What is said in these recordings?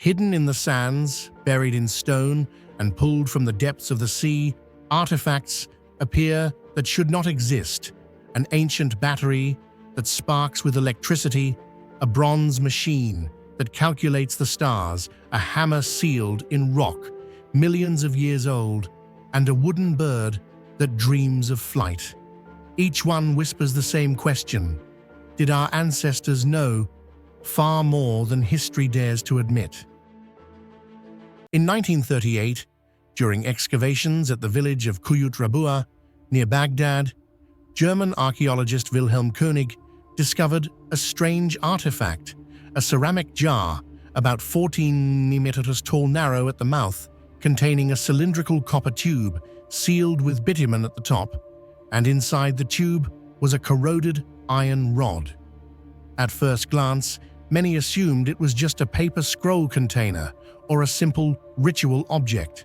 Hidden in the sands, buried in stone, and pulled from the depths of the sea, artifacts appear that should not exist. An ancient battery that sparks with electricity, a bronze machine that calculates the stars, a hammer sealed in rock, millions of years old, and a wooden bird that dreams of flight. Each one whispers the same question: did our ancestors know far more than history dares to admit? In 1938, during excavations at the village of Kuyut Rabua, near Baghdad, German archaeologist Wilhelm König discovered a strange artifact, a ceramic jar about 14 meters tall, narrow at the mouth, containing a cylindrical copper tube sealed with bitumen at the top, and inside the tube was a corroded iron rod. At first glance, many assumed it was just a paper scroll container or a simple ritual object.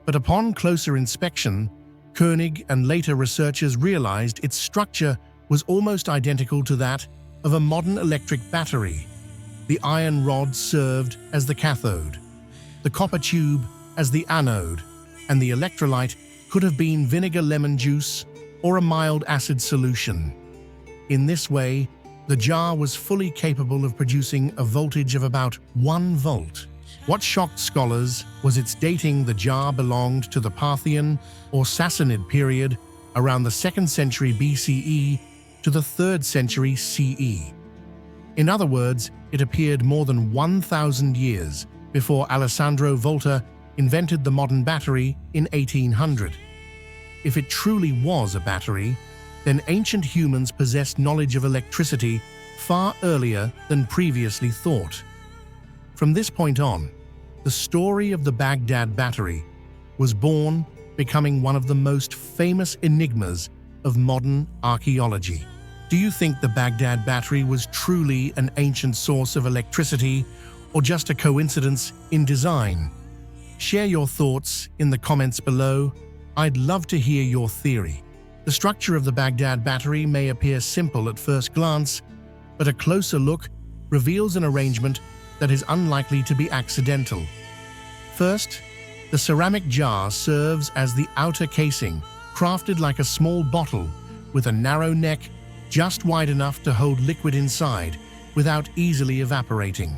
But upon closer inspection, König and later researchers realized its structure was almost identical to that of a modern electric battery. The iron rod served as the cathode, the copper tube as the anode, and the electrolyte could have been vinegar, lemon juice, or a mild acid solution. In this way, the jar was fully capable of producing a voltage of about 1 volt. What shocked scholars was its dating. The jar belonged to the Parthian or Sassanid period, around the 2nd century BCE to the 3rd century CE. In other words, it appeared more than 1,000 years before Alessandro Volta invented the modern battery in 1800. If it truly was a battery, then ancient humans possessed knowledge of electricity far earlier than previously thought. From this point on, the story of the Baghdad battery was born, becoming one of the most famous enigmas of modern archaeology. Do you think the Baghdad battery was truly an ancient source of electricity, or just a coincidence in design? Share your thoughts in the comments below. I'd love to hear your theory. The structure of the Baghdad battery may appear simple at first glance, but a closer look reveals an arrangement that is unlikely to be accidental. First, the ceramic jar serves as the outer casing, crafted like a small bottle with a narrow neck just wide enough to hold liquid inside without easily evaporating.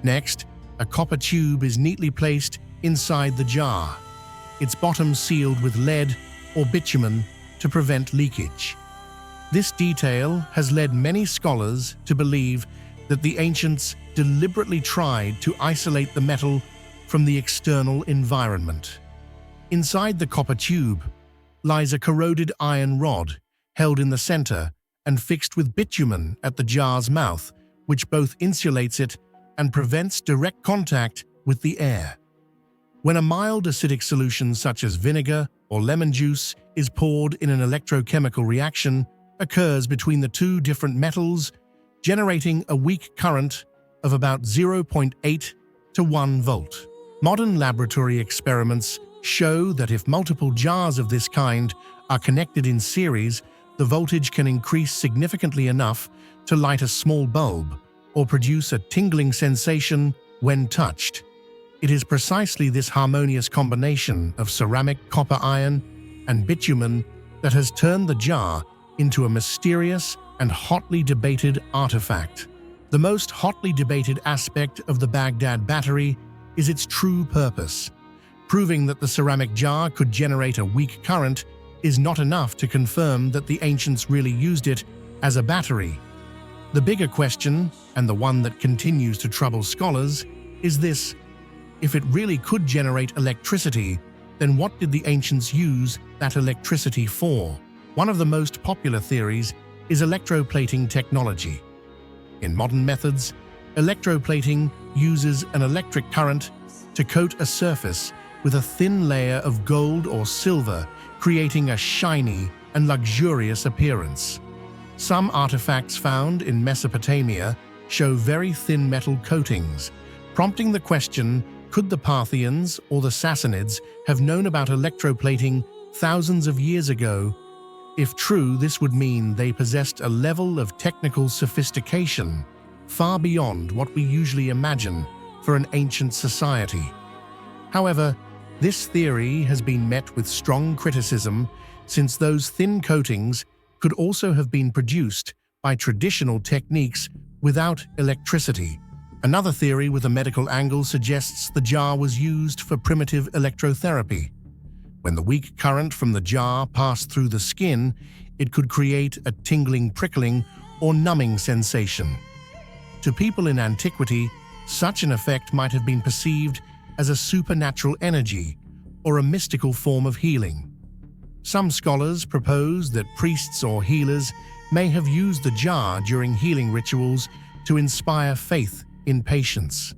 Next, a copper tube is neatly placed inside the jar, its bottom sealed with lead or bitumen to prevent leakage. This detail has led many scholars to believe that the ancients deliberately tried to isolate the metal from the external environment. Inside the copper tube lies a corroded iron rod held in the center and fixed with bitumen at the jar's mouth, which both insulates it and prevents direct contact with the air. When a mild acidic solution such as vinegar or lemon juice is poured in, an electrochemical reaction occurs between the two different metals, generating a weak current of about 0.8 to 1 volt. Modern laboratory experiments show that if multiple jars of this kind are connected in series, the voltage can increase significantly enough to light a small bulb or produce a tingling sensation when touched. It is precisely this harmonious combination of ceramic, copper, iron, and bitumen that has turned the jar into a mysterious and hotly debated artifact. The most hotly debated aspect of the Baghdad battery is its true purpose. Proving that the ceramic jar could generate a weak current is not enough to confirm that the ancients really used it as a battery. The bigger question, and the one that continues to trouble scholars, is this: if it really could generate electricity, then what did the ancients use that electricity for? One of the most popular theories is electroplating technology. In modern methods, electroplating uses an electric current to coat a surface with a thin layer of gold or silver, creating a shiny and luxurious appearance. Some artifacts found in Mesopotamia show very thin metal coatings, prompting the question, could the Parthians or the Sassanids have known about electroplating thousands of years ago? If true, this would mean they possessed a level of technical sophistication far beyond what we usually imagine for an ancient society. However, this theory has been met with strong criticism since those thin coatings could also have been produced by traditional techniques without electricity. Another theory with a medical angle suggests the jar was used for primitive electrotherapy. When the weak current from the jar passed through the skin, it could create a tingling, prickling, or numbing sensation. To people in antiquity, such an effect might have been perceived as a supernatural energy or a mystical form of healing. Some scholars propose that priests or healers may have used the jar during healing rituals to inspire faith in patients.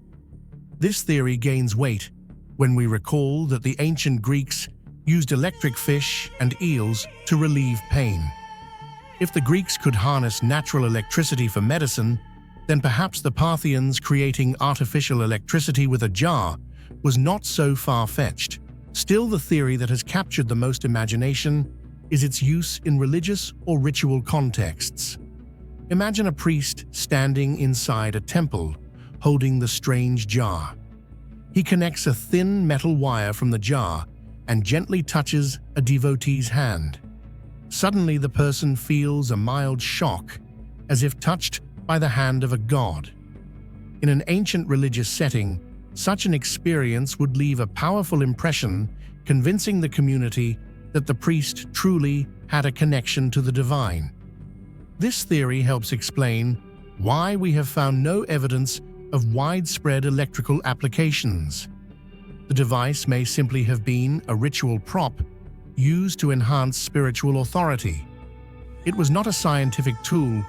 This theory gains weight when we recall that the ancient Greeks used electric fish and eels to relieve pain. If the Greeks could harness natural electricity for medicine, then perhaps the Parthians creating artificial electricity with a jar was not so far-fetched. Still, the theory that has captured the most imagination is its use in religious or ritual contexts. Imagine a priest standing inside a temple, holding the strange jar. He connects a thin metal wire from the jar and gently touches a devotee's hand. Suddenly, the person feels a mild shock, as if touched by the hand of a god. In an ancient religious setting, such an experience would leave a powerful impression, convincing the community that the priest truly had a connection to the divine. This theory helps explain why we have found no evidence of widespread electrical applications. The device may simply have been a ritual prop used to enhance spiritual authority. It was not a scientific tool,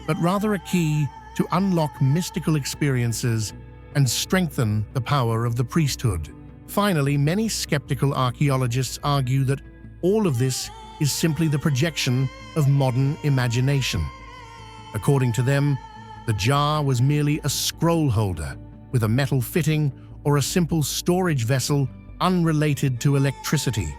but rather a key to unlock mystical experiences and strengthen the power of the priesthood. Finally, many skeptical archaeologists argue that all of this is simply the projection of modern imagination. According to them, the jar was merely a scroll holder with a metal fitting or a simple storage vessel unrelated to electricity.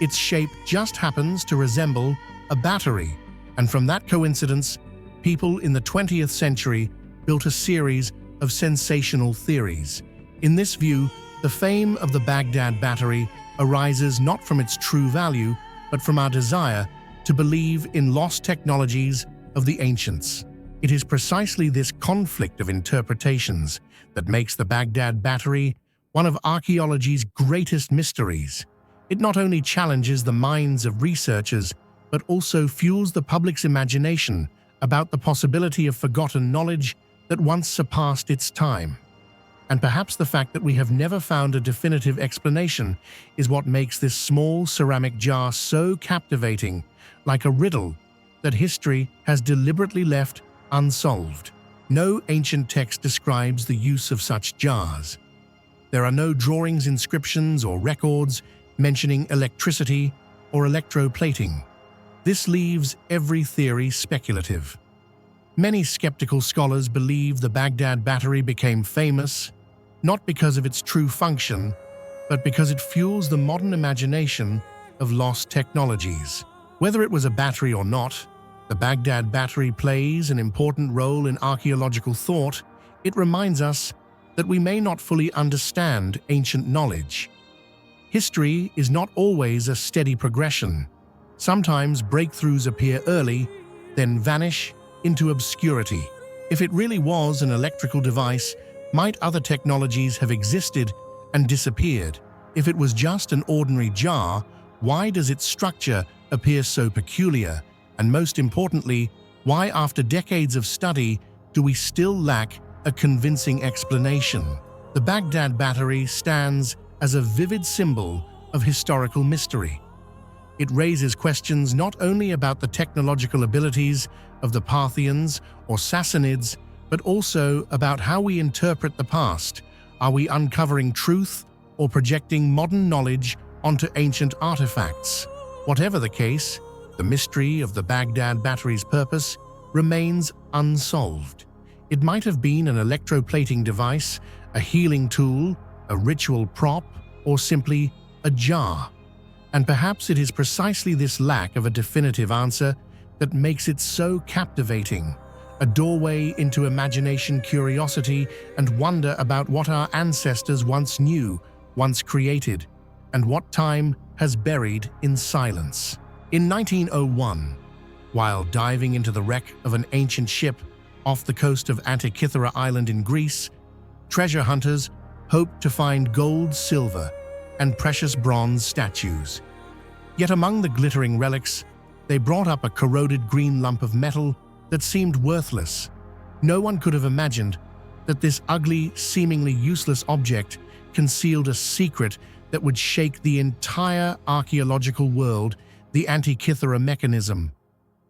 Its shape just happens to resemble a battery, and from that coincidence, people in the 20th century built a series of sensational theories. In this view, the fame of the Baghdad battery arises not from its true value, but from our desire to believe in lost technologies of the ancients. It is precisely this conflict of interpretations that makes the Baghdad battery one of archaeology's greatest mysteries. It not only challenges the minds of researchers, but also fuels the public's imagination about the possibility of forgotten knowledge that once surpassed its time. And perhaps the fact that we have never found a definitive explanation is what makes this small ceramic jar so captivating, like a riddle that history has deliberately left unsolved. No ancient text describes the use of such jars. There are no drawings, inscriptions, or records mentioning electricity or electroplating. This leaves every theory speculative. Many skeptical scholars believe the Baghdad battery became famous not because of its true function, but because it fuels the modern imagination of lost technologies. Whether it was a battery or not, the Baghdad battery plays an important role in archaeological thought. It reminds us that we may not fully understand ancient knowledge. History is not always a steady progression. Sometimes breakthroughs appear early, then vanish into obscurity. If it really was an electrical device, might other technologies have existed and disappeared? If it was just an ordinary jar, why does its structure appear so peculiar? And most importantly, why after decades of study do we still lack a convincing explanation? The Baghdad battery stands as a vivid symbol of historical mystery. It raises questions not only about the technological abilities of the Parthians or Sassanids, but also about how we interpret the past. Are we uncovering truth or projecting modern knowledge onto ancient artifacts? Whatever the case, the mystery of the Baghdad battery's purpose remains unsolved. It might have been an electroplating device, a healing tool, a ritual prop, or simply a jar. And perhaps it is precisely this lack of a definitive answer that makes it so captivating. a doorway into imagination, curiosity, and wonder about what our ancestors once knew, once created, and what time has buried in silence. In 1901, while diving into the wreck of an ancient ship off the coast of Antikythera Island in Greece, treasure hunters hoped to find gold, silver, and precious bronze statues. Yet among the glittering relics, they brought up a corroded green lump of metal that seemed worthless. No one could have imagined that this ugly, seemingly useless object concealed a secret that would shake the entire archaeological world: the Antikythera mechanism,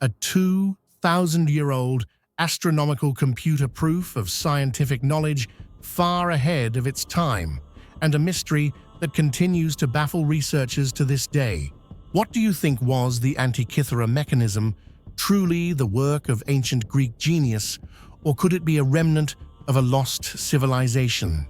a 2,000-year-old astronomical computer proof of scientific knowledge far ahead of its time, and a mystery that continues to baffle researchers to this day. What do you think was the Antikythera mechanism? Truly the work of ancient Greek genius, or could it be a remnant of a lost civilization?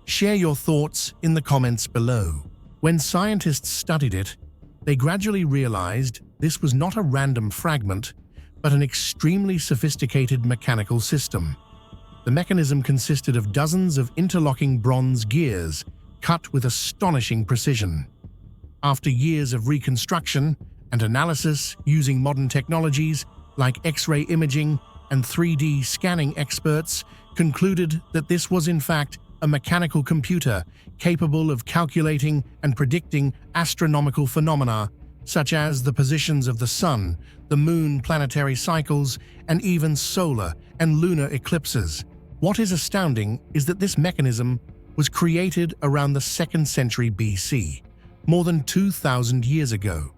Share your thoughts in the comments below. When scientists studied it, they gradually realized this was not a random fragment, but an extremely sophisticated mechanical system. The mechanism consisted of dozens of interlocking bronze gears, cut with astonishing precision. After years of reconstruction and analysis using modern technologies like X-ray imaging and 3D scanning, experts concluded that this was in fact a mechanical computer capable of calculating and predicting astronomical phenomena such as the positions of the sun, the moon, planetary cycles, and even solar and lunar eclipses. What is astounding is that this mechanism was created around the 2nd century BC, more than 2,000 years ago.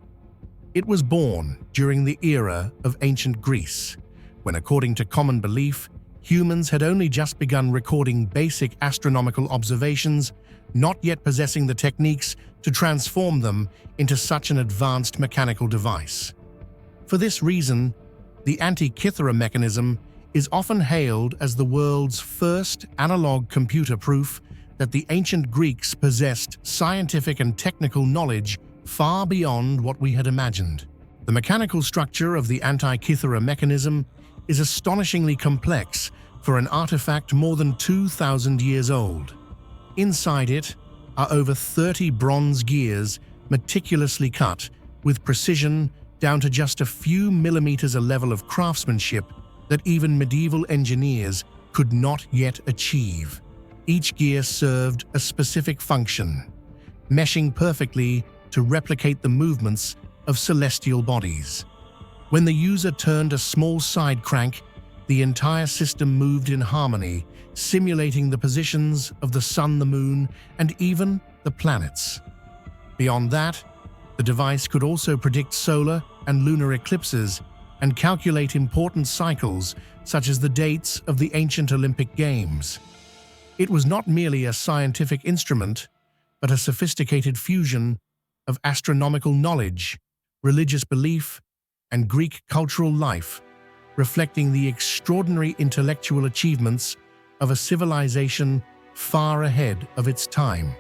It was born during the era of ancient Greece, when, according to common belief, humans had only just begun recording basic astronomical observations, not yet possessing the techniques to transform them into such an advanced mechanical device. For this reason, the Antikythera mechanism is often hailed as the world's first analog computer proof that the ancient Greeks possessed scientific and technical knowledge far beyond what we had imagined. The mechanical structure of the Antikythera mechanism is astonishingly complex for an artifact more than 2,000 years old. Inside it are over 30 bronze gears meticulously cut with precision down to just a few millimeters, a level of craftsmanship that even medieval engineers could not yet achieve. Each gear served a specific function, meshing perfectly to replicate the movements of celestial bodies. When the user turned a small side crank, the entire system moved in harmony, simulating the positions of the sun, the moon, and even the planets. Beyond that, the device could also predict solar and lunar eclipses and calculate important cycles such as the dates of the ancient Olympic Games. It was not merely a scientific instrument, but a sophisticated fusion of astronomical knowledge, religious belief, and Greek cultural life, reflecting the extraordinary intellectual achievements of a civilization far ahead of its time.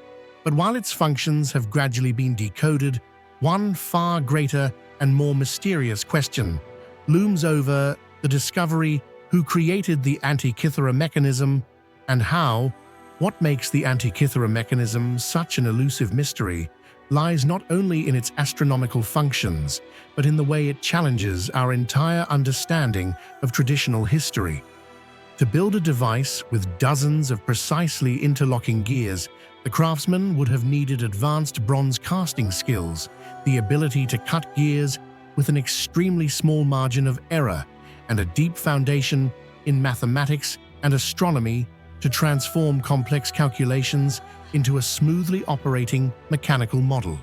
But while its functions have gradually been decoded, one far greater and more mysterious question looms over the discovery: who created the Antikythera mechanism and how? What makes the Antikythera mechanism such an elusive mystery lies not only in its astronomical functions, but in the way it challenges our entire understanding of traditional history. To build a device with dozens of precisely interlocking gears, the craftsman would have needed advanced bronze casting skills, the ability to cut gears with an extremely small margin of error, and a deep foundation in mathematics and astronomy to transform complex calculations into a smoothly operating mechanical model.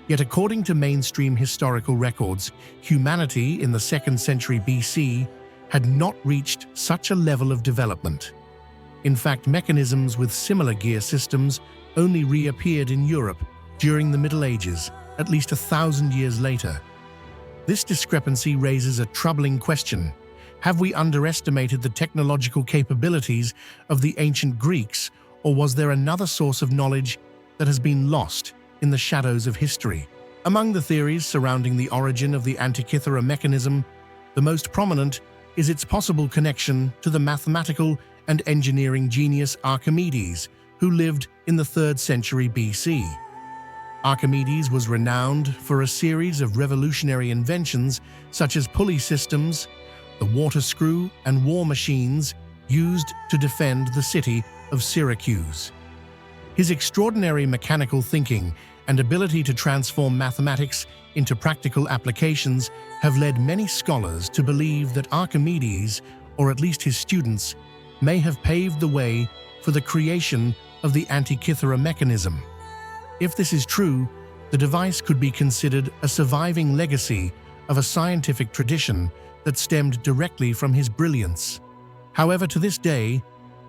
Yet according to mainstream historical records, humanity in the 2nd century BC had not reached such a level of development. In fact, mechanisms with similar gear systems only reappeared in Europe during the Middle Ages, at least 1,000 years later. This discrepancy raises a troubling question. Have we underestimated the technological capabilities of the ancient Greeks, or was there another source of knowledge that has been lost in the shadows of history? Among the theories surrounding the origin of the Antikythera mechanism, the most prominent is its possible connection to the mathematical and engineering genius Archimedes, who lived in the 3rd century BC. Archimedes was renowned for a series of revolutionary inventions such as pulley systems, the water screw, and war machines used to defend the city of Syracuse. His extraordinary mechanical thinking and ability to transform mathematics into practical applications have led many scholars to believe that Archimedes, or at least his students, may have paved the way for the creation of the Antikythera mechanism. If this is true, the device could be considered a surviving legacy of a scientific tradition that stemmed directly from his brilliance. However, to this day,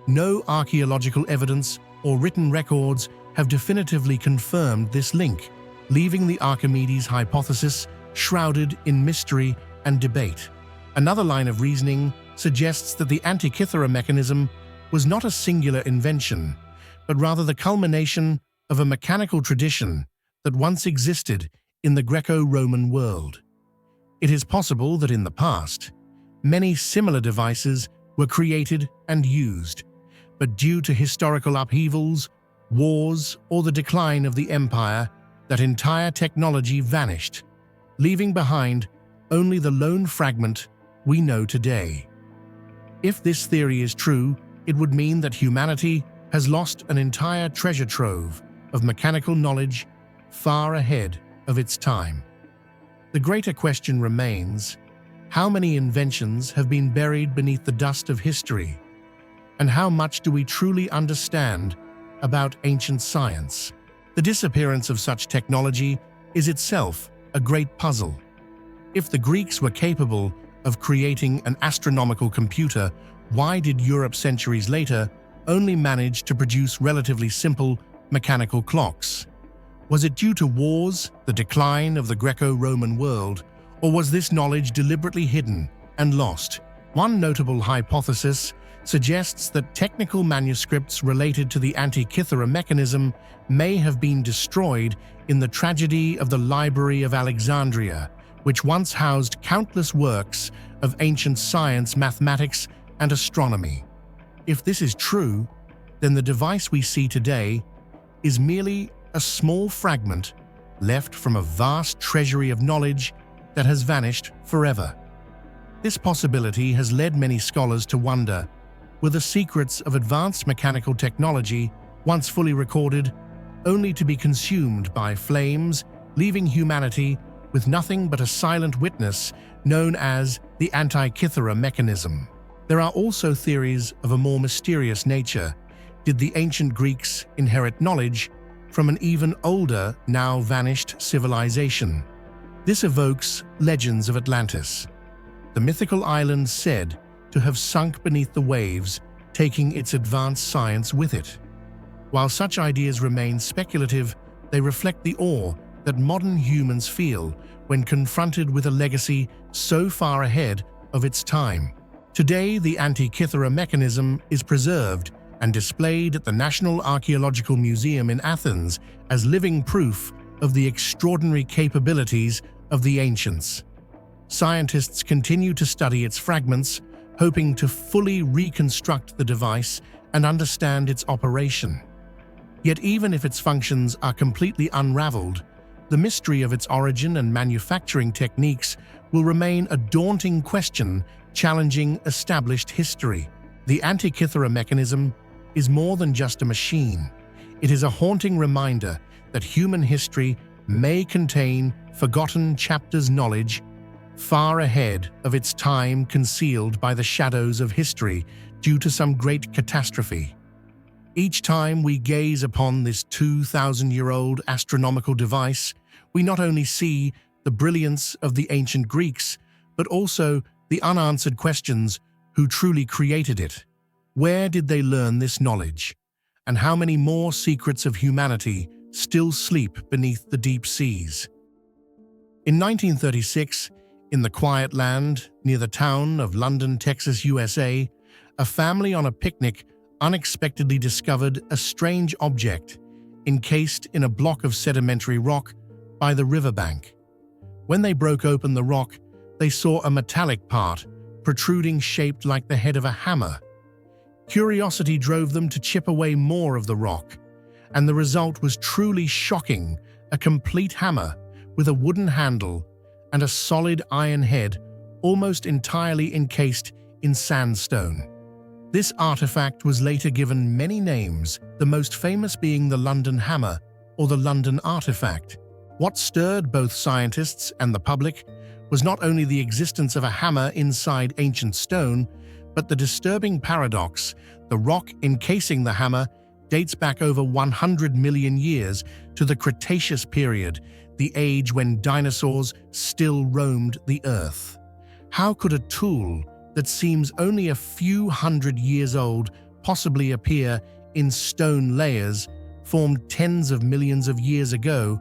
no archaeological evidence or written records have definitively confirmed this link, leaving the Archimedes hypothesis shrouded in mystery and debate. Another line of reasoning suggests that the Antikythera mechanism was not a singular invention, but rather the culmination of a mechanical tradition that once existed in the Greco-Roman world. It is possible that in the past, many similar devices were created and used, but due to historical upheavals, wars, or the decline of the empire, that entire technology vanished, leaving behind only the lone fragment we know today. If this theory is true, it would mean that humanity has lost an entire treasure trove of mechanical knowledge far ahead of its time. The greater question remains: how many inventions have been buried beneath the dust of history? And how much do we truly understand about ancient science? The disappearance of such technology is itself a great puzzle. If the Greeks were capable of creating an astronomical computer, why did Europe centuries later only manage to produce relatively simple mechanical clocks? Was it due to wars, the decline of the Greco-Roman world, or was this knowledge deliberately hidden and lost? One notable hypothesis suggests that technical manuscripts related to the Antikythera mechanism may have been destroyed in the tragedy of the Library of Alexandria, which once housed countless works of ancient science, mathematics, and astronomy. If this is true, then the device we see today is merely a small fragment left from a vast treasury of knowledge that has vanished forever. This possibility has led many scholars to wonder, were the secrets of advanced mechanical technology, once fully recorded, only to be consumed by flames, leaving humanity with nothing but a silent witness known as the Antikythera mechanism? There are also theories of a more mysterious nature. Did the ancient Greeks inherit knowledge from an even older, now vanished civilization? This evokes legends of Atlantis, the mythical island said to have sunk beneath the waves, taking its advanced science with it. While such ideas remain speculative, they reflect the awe that modern humans feel when confronted with a legacy so far ahead of its time. Today, the Antikythera mechanism is preserved and displayed at the National Archaeological Museum in Athens as living proof of the extraordinary capabilities of the ancients. Scientists continue to study its fragments, hoping to fully reconstruct the device and understand its operation. Yet even if its functions are completely unraveled, the mystery of its origin and manufacturing techniques will remain a daunting question challenging established history. The Antikythera mechanism is more than just a machine. It is a haunting reminder that human history may contain forgotten chapters, knowledge far ahead of its time, concealed by the shadows of history due to some great catastrophe. Each time we gaze upon this 2,000-year-old astronomical device, we not only see the brilliance of the ancient Greeks, but also the unanswered questions: who truly created it? Where did they learn this knowledge? And how many more secrets of humanity still sleep beneath the deep seas? In 1936, in the quiet land near the town of London, Texas, USA, a family on a picnic unexpectedly discovered a strange object encased in a block of sedimentary rock by the riverbank. When they broke open the rock, they saw a metallic part protruding shaped like the head of a hammer. Curiosity drove them to chip away more of the rock, and the result was truly shocking: a complete hammer with a wooden handle and a solid iron head, almost entirely encased in sandstone. This artifact was later given many names, the most famous being the London Hammer or the London Artifact. What stirred both scientists and the public was not only the existence of a hammer inside ancient stone, but the disturbing paradox: the rock encasing the hammer dates back over 100 million years to the Cretaceous period, the age when dinosaurs still roamed the earth. How could a tool that seems only a few hundred years old possibly appear in stone layers formed tens of millions of years ago?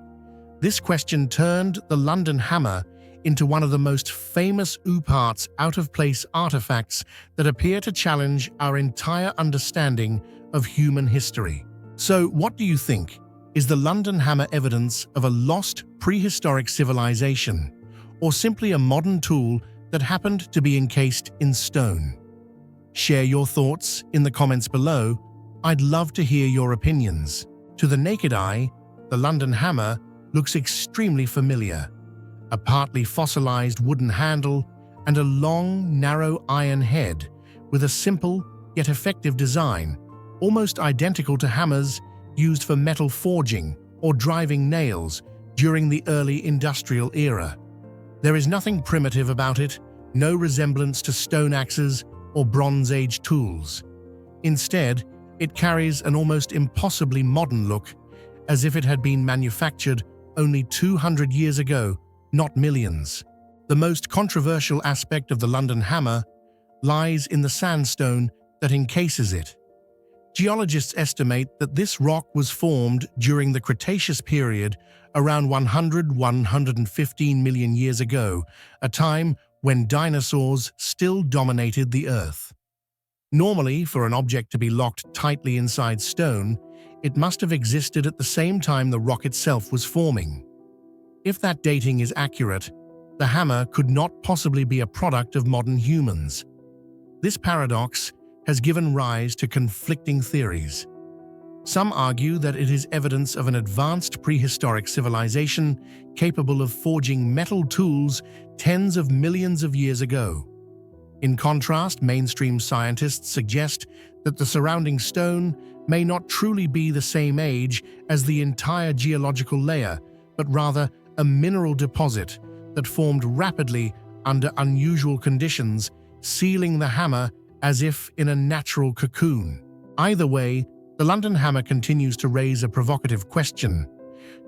This question turned the London Hammer into one of the most famous OOPArts out-of-place artifacts that appear to challenge our entire understanding of human history. So, what do you think? Is the London Hammer evidence of a lost prehistoric civilization, or simply a modern tool that happened to be encased in stone? Share your thoughts in the comments below. I'd love to hear your opinions. To the naked eye, the London Hammer looks extremely familiar. A partly fossilized wooden handle and a long, narrow iron head with a simple yet effective design, almost identical to hammers used for metal forging or driving nails during the early industrial era. There is nothing primitive about it, no resemblance to stone axes or Bronze Age tools. Instead, it carries an almost impossibly modern look, as if it had been manufactured only 200 years ago, not millions. The most controversial aspect of the London Hammer lies in the sandstone that encases it. Geologists estimate that this rock was formed during the Cretaceous period around 100–115 million years ago, a time when dinosaurs still dominated the Earth. Normally, for an object to be locked tightly inside stone, it must have existed at the same time the rock itself was forming. If that dating is accurate, the hammer could not possibly be a product of modern humans. This paradox has given rise to conflicting theories. Some argue that it is evidence of an advanced prehistoric civilization capable of forging metal tools tens of millions of years ago. In contrast, mainstream scientists suggest that the surrounding stone may not truly be the same age as the entire geological layer, but rather a mineral deposit that formed rapidly under unusual conditions, sealing the hammer as if in a natural cocoon. Either way, the London Hammer continues to raise a provocative question.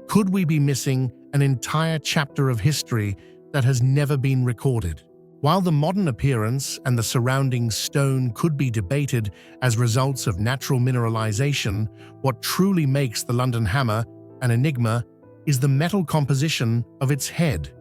Could we be missing an entire chapter of history that has never been recorded? While the modern appearance and the surrounding stone could be debated as results of natural mineralization, what truly makes the London Hammer an enigma is the metal composition of its head.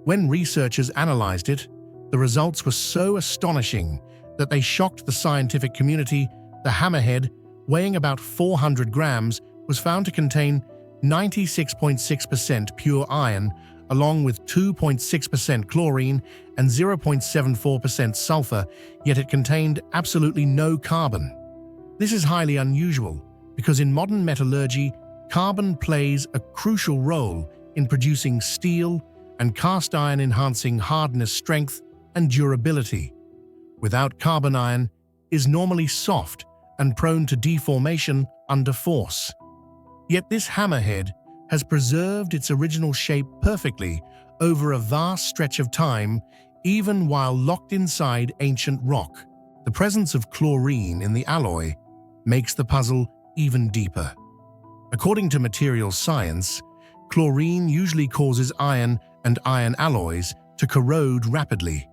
When researchers analyzed it, the results were so astonishing that they shocked the scientific community. The hammerhead, weighing about 400 grams, was found to contain 96.6% pure iron, along with 2.6% chlorine and 0.74% sulfur, yet it contained absolutely no carbon. This is highly unusual because in modern metallurgy, carbon plays a crucial role in producing steel and cast iron, enhancing hardness, strength, and durability. Without carbon, iron is normally soft and prone to deformation under force. Yet this hammerhead has preserved its original shape perfectly over a vast stretch of time, even while locked inside ancient rock. The presence of chlorine in the alloy makes the puzzle even deeper. According to materials science, chlorine usually causes iron and iron alloys to corrode rapidly.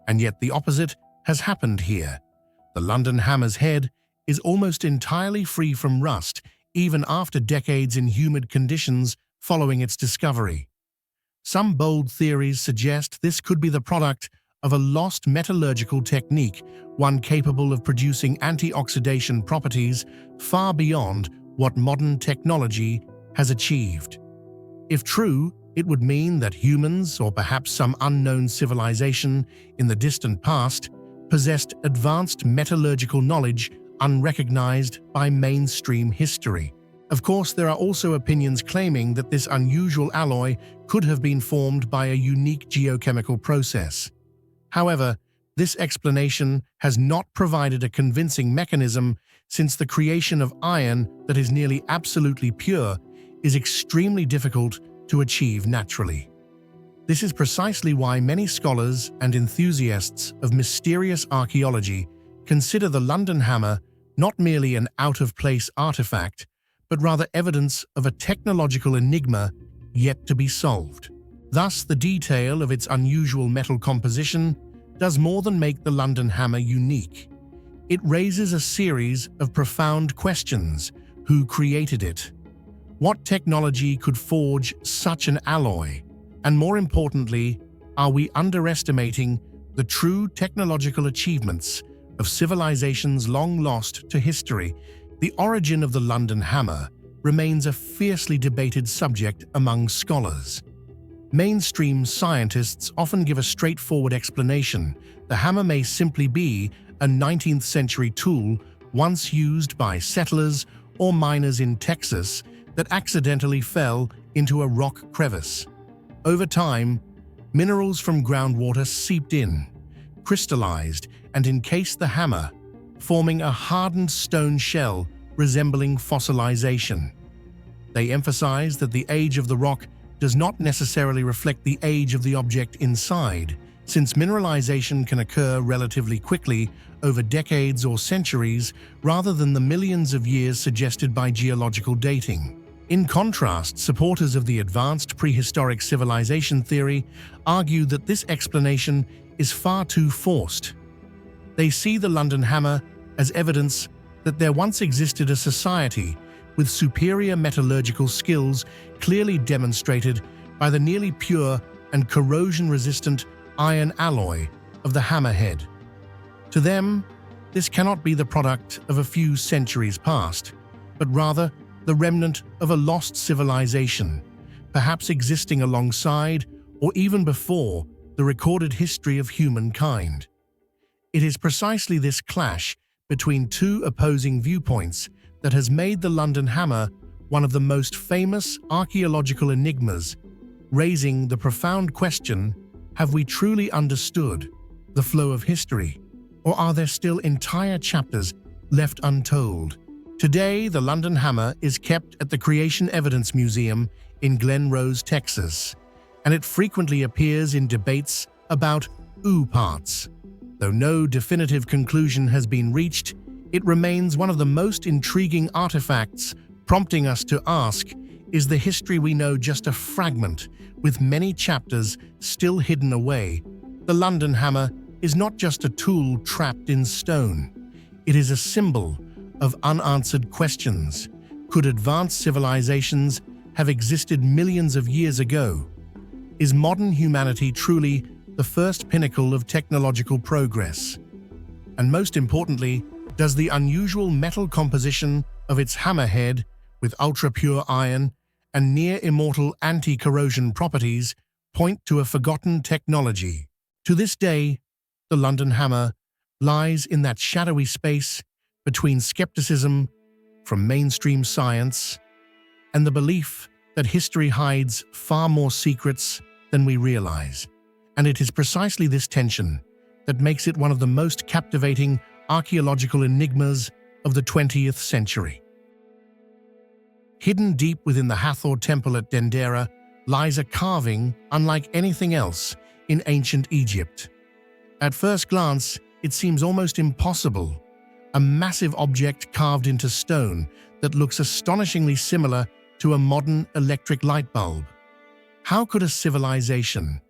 And yet the opposite has happened here. The London Hammer's head is almost entirely free from rust, even after decades in humid conditions following its discovery. Some bold theories suggest this could be the product of a lost metallurgical technique, one capable of producing antioxidation properties far beyond what modern technology has achieved. If true, It would mean that humans, or perhaps some unknown civilization in the distant past, possessed advanced metallurgical knowledge unrecognized by mainstream history. Of course, there are also opinions claiming that this unusual alloy could have been formed by a unique geochemical process. However, this explanation has not provided a convincing mechanism, since the creation of iron that is nearly absolutely pure is extremely difficult to achieve naturally. This is precisely why many scholars and enthusiasts of mysterious archaeology consider the London hammer not merely an out-of-place artifact, but rather evidence of a technological enigma yet to be solved. Thus, the detail of its unusual metal composition does more than make the London hammer unique. It raises a series of profound questions. Who created it? What technology could forge such an alloy? And more importantly, are we underestimating the true technological achievements of civilizations long lost to history? The origin of the London hammer remains a fiercely debated subject among scholars. Mainstream scientists often give a straightforward explanation. The hammer may simply be a 19th century tool once used by settlers or miners in Texas that accidentally fell into a rock crevice. Over time, minerals from groundwater seeped in, crystallized, and encased the hammer, forming a hardened stone shell resembling fossilization. They emphasize that the age of the rock does not necessarily reflect the age of the object inside, since mineralization can occur relatively quickly over decades or centuries rather than the millions of years suggested by geological dating. In contrast, supporters of the advanced prehistoric civilization theory argue that this explanation is far too forced. They see the London hammer as evidence that there once existed a society with superior metallurgical skills, clearly demonstrated by the nearly pure and corrosion-resistant iron alloy of the hammerhead. To them, this cannot be the product of a few centuries past, but rather the remnant of a lost civilization, perhaps existing alongside or even before the recorded history of humankind. It is precisely this clash between two opposing viewpoints that has made the London hammer one of the most famous archaeological enigmas, raising the profound question: have we truly understood the flow of history, or are there still entire chapters left untold? Today, the London hammer is kept at the Creation Evidence Museum in Glen Rose, Texas, and it frequently appears in debates about parts. Though no definitive conclusion has been reached, it remains one of the most intriguing artifacts, prompting us to ask, is the history we know just a fragment, with many chapters still hidden away? The London hammer is not just a tool trapped in stone. It is a symbol of unanswered questions. Could advanced civilizations have existed millions of years ago? Is modern humanity truly the first pinnacle of technological progress? And most importantly, does the unusual metal composition of its hammerhead, with ultra-pure iron and near-immortal anti-corrosion properties, point to a forgotten technology? To this day, the London hammer lies in that shadowy space between skepticism from mainstream science and the belief that history hides far more secrets than we realize. And it is precisely this tension that makes it one of the most captivating archaeological enigmas of the 20th century. Hidden deep within the Hathor Temple at Dendera lies a carving unlike anything else in ancient Egypt. At first glance, it seems almost impossible. A massive object carved into stone that looks astonishingly similar to a modern electric light bulb. How could a civilization,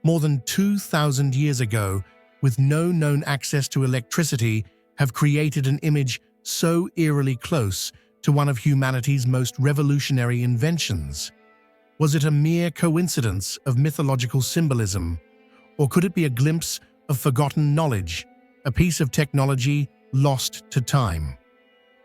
more than 2,000 years ago, with no known access to electricity, have created an image so eerily close to one of humanity's most revolutionary inventions? Was it a mere coincidence of mythological symbolism, or could it be a glimpse of forgotten knowledge, a piece of technology lost to time?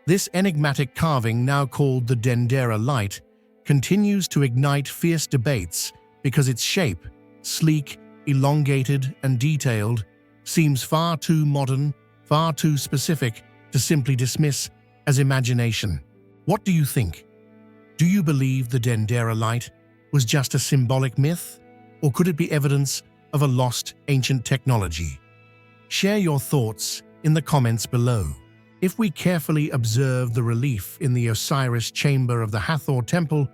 This enigmatic carving, now called the Dendera Light, continues to ignite fierce debates because its shape, sleek, elongated, and detailed, seems far too modern, far too specific to simply dismiss as imagination. What do you think? Do you believe the Dendera light was just a symbolic myth, or could it be evidence of a lost ancient technology? Share your thoughts in the comments below. If we carefully observe the relief in the Osiris chamber of the Hathor temple,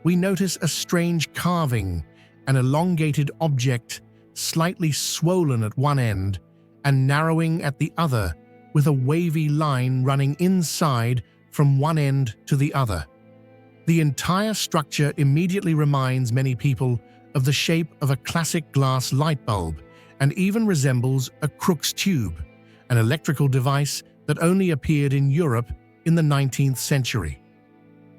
we notice a strange carving, an elongated object slightly swollen at one end and narrowing at the other, with a wavy line running inside from one end to the other. The entire structure immediately reminds many people of the shape of a classic glass light bulb and even resembles a Crookes tube, an electrical device that only appeared in Europe in the 19th century.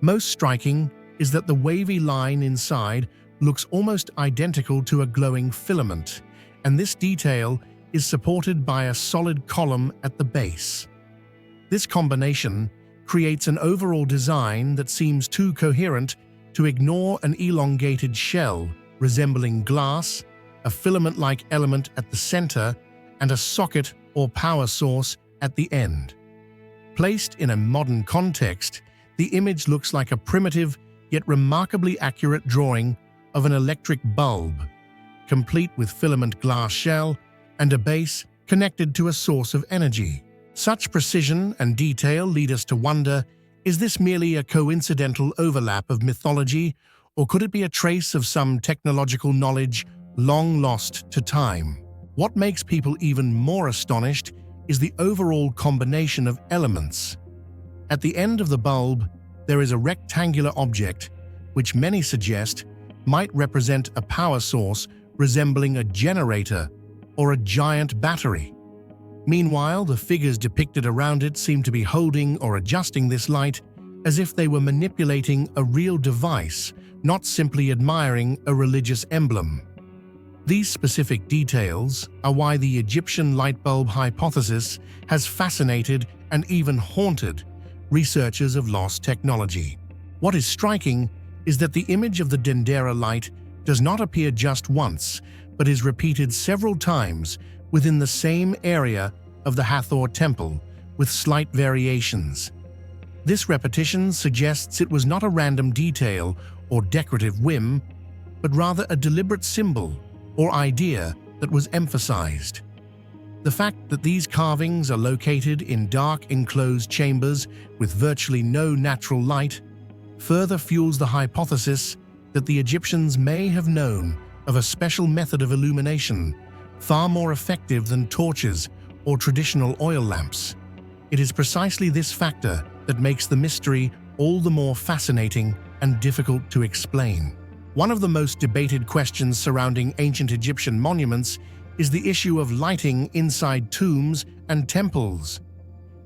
Most striking is that the wavy line inside looks almost identical to a glowing filament, and this detail is supported by a solid column at the base. This combination creates an overall design that seems too coherent to ignore an elongated shell resembling glass, a filament-like element at the center, and a socket or power source at the end. Placed in a modern context, the image looks like a primitive yet remarkably accurate drawing of an electric bulb, complete with filament glass shell and a base connected to a source of energy. Such precision and detail lead us to wonder, is this merely a coincidental overlap of mythology, or could it be a trace of some technological knowledge long lost to time? What makes people even more astonished is the overall combination of elements. At the end of the bulb, there is a rectangular object, which many suggest might represent a power source resembling a generator or a giant battery. Meanwhile, the figures depicted around it seem to be holding or adjusting this light as if they were manipulating a real device, not simply admiring a religious emblem. These specific details are why the Egyptian light bulb hypothesis has fascinated and even haunted researchers of lost technology. What is striking is that the image of the Dendera light does not appear just once, but is repeated several times within the same area of the Hathor temple, with slight variations. This repetition suggests it was not a random detail or decorative whim, but rather a deliberate symbol or idea that was emphasized. The fact that these carvings are located in dark enclosed chambers with virtually no natural light further fuels the hypothesis that the Egyptians may have known of a special method of illumination, far more effective than torches or traditional oil lamps. It is precisely this factor that makes the mystery all the more fascinating and difficult to explain. One of the most debated questions surrounding ancient Egyptian monuments is the issue of lighting inside tombs and temples.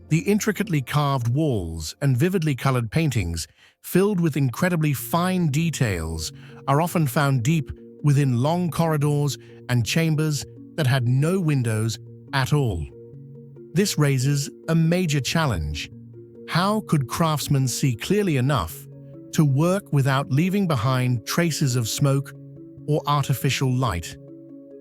The intricately carved walls and vividly colored paintings, filled with incredibly fine details, are often found deep within long corridors and chambers that had no windows at all. This raises a major challenge. How could craftsmen see clearly enough to work without leaving behind traces of smoke or artificial light?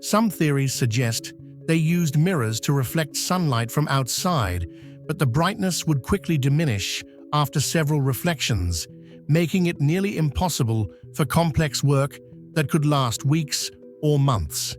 Some theories suggest they used mirrors to reflect sunlight from outside, but the brightness would quickly diminish after several reflections, making it nearly impossible for complex work that could last weeks or months.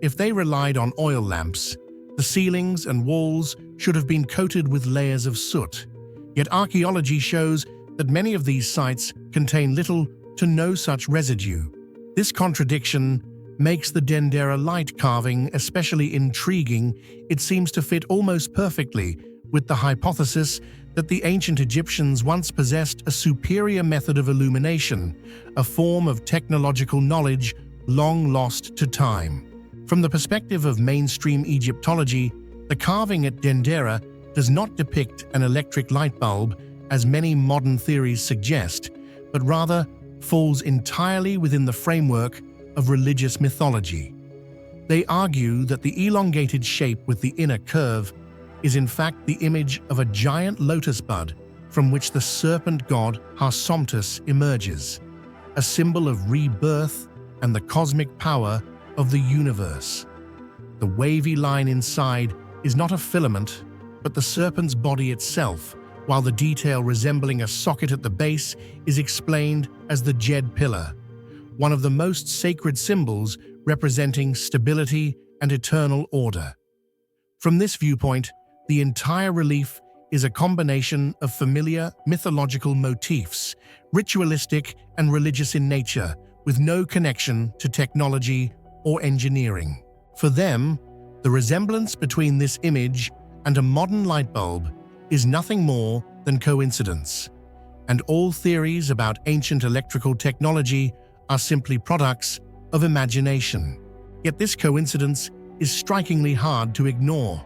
If they relied on oil lamps, the ceilings and walls should have been coated with layers of soot. Yet archaeology shows that many of these sites contain little to no such residue. This contradiction makes the Dendera light carving especially intriguing. It seems to fit almost perfectly with the hypothesis that the ancient Egyptians once possessed a superior method of illumination, a form of technological knowledge long lost to time. From the perspective of mainstream Egyptology, the carving at Dendera does not depict an electric light bulb, as many modern theories suggest, but rather falls entirely within the framework of religious mythology. They argue that the elongated shape with the inner curve is in fact the image of a giant lotus bud from which the serpent god Harsomptus emerges, a symbol of rebirth and the cosmic power of the universe. The wavy line inside is not a filament, but the serpent's body itself, while the detail resembling a socket at the base is explained as the Jed pillar, one of the most sacred symbols representing stability and eternal order. From this viewpoint, the entire relief is a combination of familiar mythological motifs, ritualistic and religious in nature, with no connection to technology or engineering. For them, the resemblance between this image and a modern light bulb is nothing more than coincidence, and all theories about ancient electrical technology are simply products of imagination. Yet this coincidence is strikingly hard to ignore.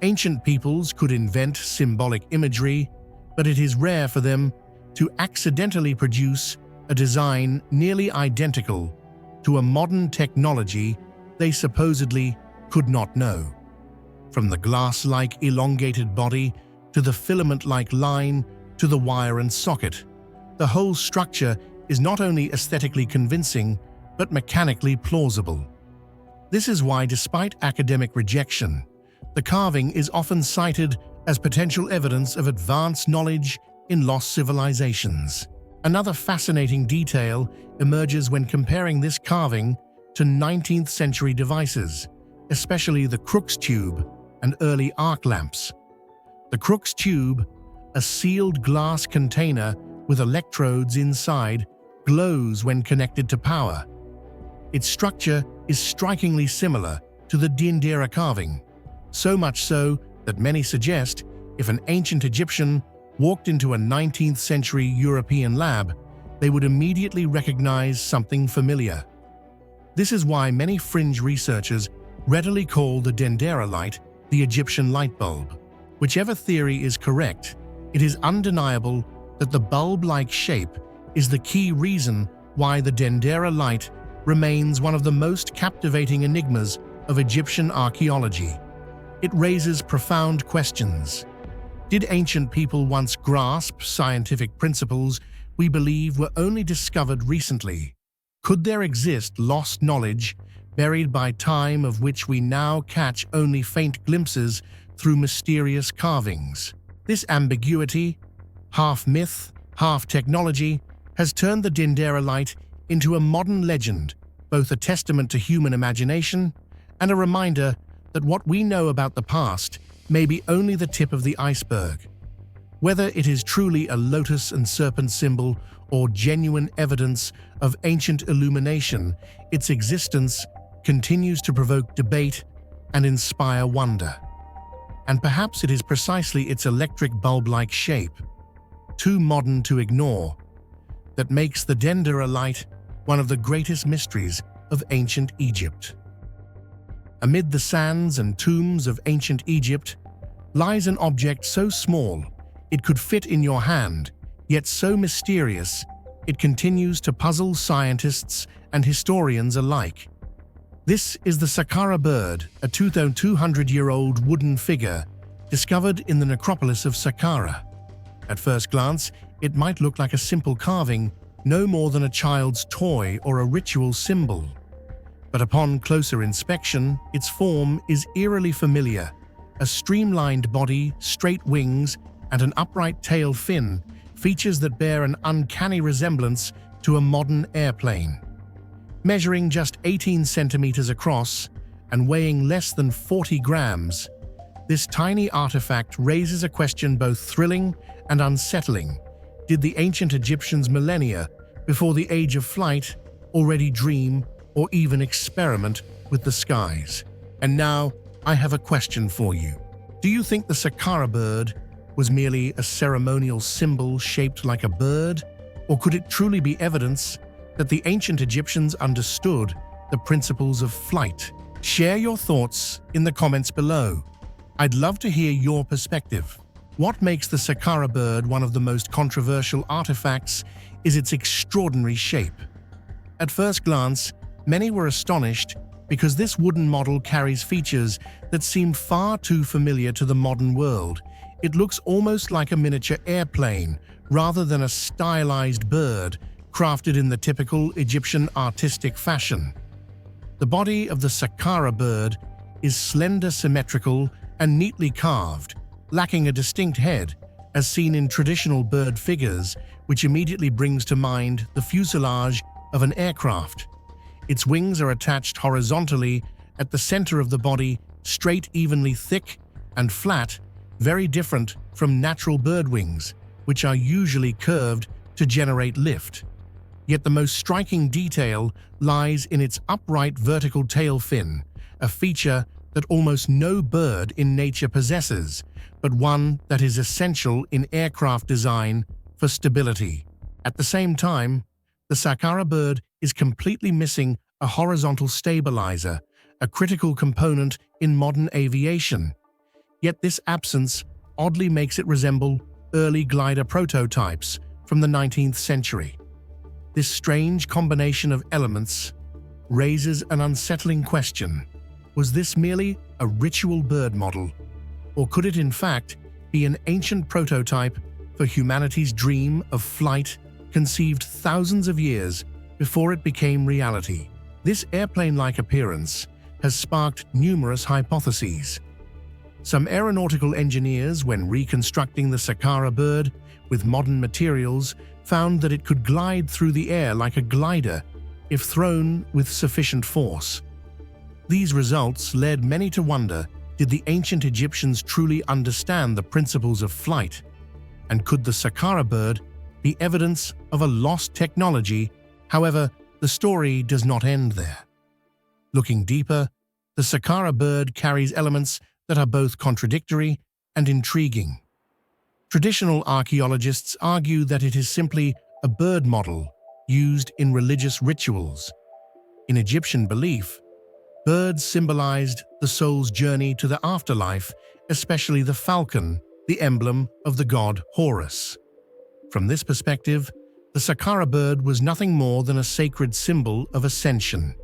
Ancient peoples could invent symbolic imagery, but it is rare for them to accidentally produce a design nearly identical to a modern technology they supposedly could not know. From the glass-like elongated body to the filament-like line to the wire and socket, the whole structure is not only aesthetically convincing, but mechanically plausible. This is why, despite academic rejection, the carving is often cited as potential evidence of advanced knowledge in lost civilizations. Another fascinating detail emerges when comparing this carving to 19th century devices, especially the Crookes tube and early arc lamps. The Crookes tube, a sealed glass container with electrodes inside, glows when connected to power. Its structure is strikingly similar to the Dendera carving, so much so that many suggest if an ancient Egyptian walked into a 19th century European lab, they would immediately recognize something familiar. This is why many fringe researchers readily call the Dendera light the Egyptian light bulb. Whichever theory is correct, it is undeniable that the bulb-like shape is the key reason why the Dendera light remains one of the most captivating enigmas of Egyptian archaeology. It raises profound questions. Did ancient people once grasp scientific principles we believe were only discovered recently? Could there exist lost knowledge buried by time of which we now catch only faint glimpses through mysterious carvings? This ambiguity, half myth, half technology, has turned the Dendera light into a modern legend, both a testament to human imagination and a reminder that what we know about the past may be only the tip of the iceberg. Whether it is truly a lotus and serpent symbol or genuine evidence of ancient illumination, its existence continues to provoke debate and inspire wonder. And perhaps it is precisely its electric bulb-like shape, too modern to ignore, that makes the Dendera light one of the greatest mysteries of ancient Egypt. Amid the sands and tombs of ancient Egypt lies an object so small it could fit in your hand, yet so mysterious it continues to puzzle scientists and historians alike. This is the Saqqara bird, a 200-year-old wooden figure discovered in the necropolis of Saqqara. At first glance, it might look like a simple carving, no more than a child's toy or a ritual symbol. But upon closer inspection, its form is eerily familiar. A streamlined body, straight wings, and an upright tail fin, features that bear an uncanny resemblance to a modern airplane. Measuring just 18 centimeters across and weighing less than 40 grams, this tiny artifact raises a question both thrilling and unsettling. Did the ancient Egyptians millennia before the age of flight already dream or even experiment with the skies? And now, I have a question for you. Do you think the Saqqara bird was merely a ceremonial symbol shaped like a bird, or could it truly be evidence that the ancient Egyptians understood the principles of flight? Share your thoughts in the comments below. I'd love to hear your perspective. What makes the Saqqara bird one of the most controversial artifacts is its extraordinary shape. At first glance, many were astonished because this wooden model carries features that seem far too familiar to the modern world. It looks almost like a miniature airplane rather than a stylized bird crafted in the typical Egyptian artistic fashion. The body of the Saqqara bird is slender, symmetrical, and neatly carved, lacking a distinct head, as seen in traditional bird figures, which immediately brings to mind the fuselage of an aircraft. Its wings are attached horizontally at the center of the body, straight, evenly thick, and flat, very different from natural bird wings, which are usually curved to generate lift. Yet the most striking detail lies in its upright vertical tail fin, a feature that almost no bird in nature possesses, but one that is essential in aircraft design for stability. At the same time, the Saqqara bird is completely missing a horizontal stabilizer, a critical component in modern aviation. Yet this absence oddly makes it resemble early glider prototypes from the 19th century. This strange combination of elements raises an unsettling question. Was this merely a ritual bird model, or could it in fact be an ancient prototype for humanity's dream of flight conceived thousands of years before it became reality? This airplane-like appearance has sparked numerous hypotheses. Some aeronautical engineers, when reconstructing the Saqqara bird with modern materials, found that it could glide through the air like a glider if thrown with sufficient force. These results led many to wonder, did the ancient Egyptians truly understand the principles of flight? And could the Saqqara bird be evidence of a lost technology? However, the story does not end there. Looking deeper, the Saqqara bird carries elements that are both contradictory and intriguing. Traditional archaeologists argue that it is simply a bird model used in religious rituals. In Egyptian belief, birds symbolized the soul's journey to the afterlife, especially the falcon, the emblem of the god Horus. From this perspective, the Saqqara bird was nothing more than a sacred symbol of ascension.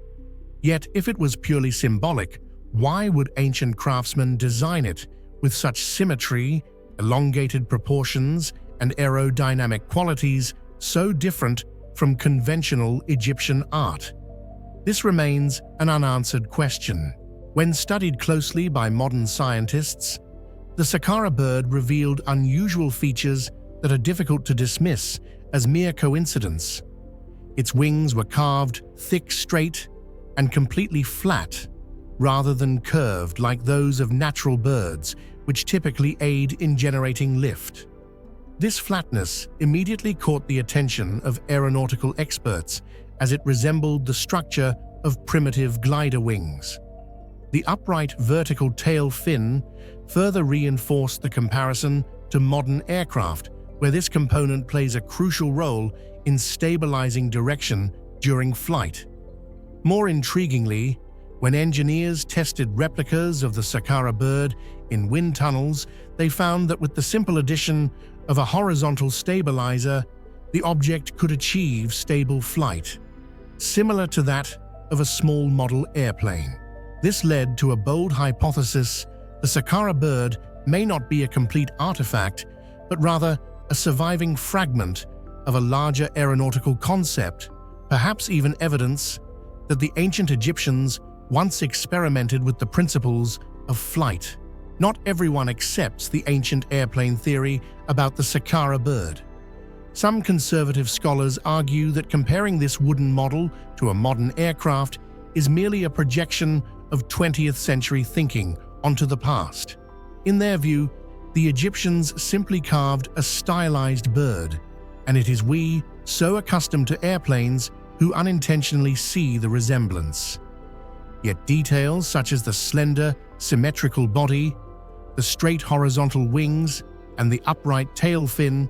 Yet, if it was purely symbolic, why would ancient craftsmen design it with such symmetry, elongated proportions, and aerodynamic qualities so different from conventional Egyptian art? This remains an unanswered question. When studied closely by modern scientists, the Saqqara bird revealed unusual features that are difficult to dismiss as mere coincidence. Its wings were carved thick, straight, and completely flat, rather than curved like those of natural birds, which typically aid in generating lift. This flatness immediately caught the attention of aeronautical experts, as it resembled the structure of primitive glider wings. The upright vertical tail fin further reinforced the comparison to modern aircraft, where this component plays a crucial role in stabilizing direction during flight. More intriguingly, when engineers tested replicas of the Saqqara bird in wind tunnels, they found that with the simple addition of a horizontal stabilizer, the object could achieve stable flight, similar to that of a small model airplane. This led to a bold hypothesis: the Saqqara bird may not be a complete artifact, but rather a surviving fragment of a larger aeronautical concept, perhaps even evidence that the ancient Egyptians once experimented with the principles of flight. Not everyone accepts the ancient airplane theory about the Saqqara bird. Some conservative scholars argue that comparing this wooden model to a modern aircraft is merely a projection of 20th century thinking onto the past. In their view, the Egyptians simply carved a stylized bird, and it is we, so accustomed to airplanes, who unintentionally see the resemblance. Yet details such as the slender, symmetrical body, the straight horizontal wings, and the upright tail fin